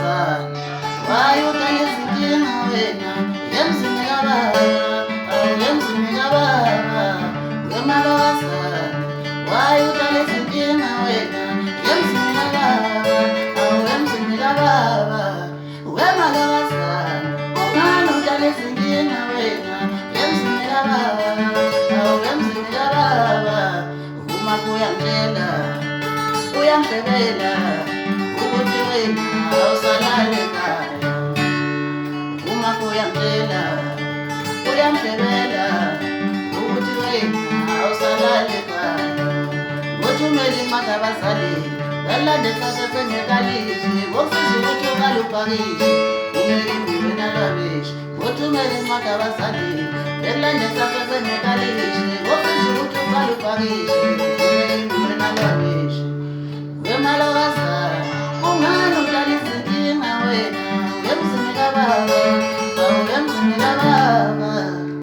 malokazana wayudala izinkinga wena emzini kababa emzini kababa wemalokazana wayudala izinkinga wena emzini kababa emzini kababa wemalokazana ungani udala izinkinga wena emzini kababa emzini kababa uma kuyangena uyangibela ukuthi wena awusalale ekhaya uma kuyangena uyangibela ukuthi wena awusalale ekhaya ngothumela incwadi abazalini belande sasefenekalishi ngofisa ukuthi ukalubhakishe umeli wena lwabishi ngothumela incwadi abazalini belande sasefenekalishi ngofisa ukuthi ukalubhakishe umeli wena lwabishi wemalokazana ungani udala izinkinga wena emzini kababa emzini kababa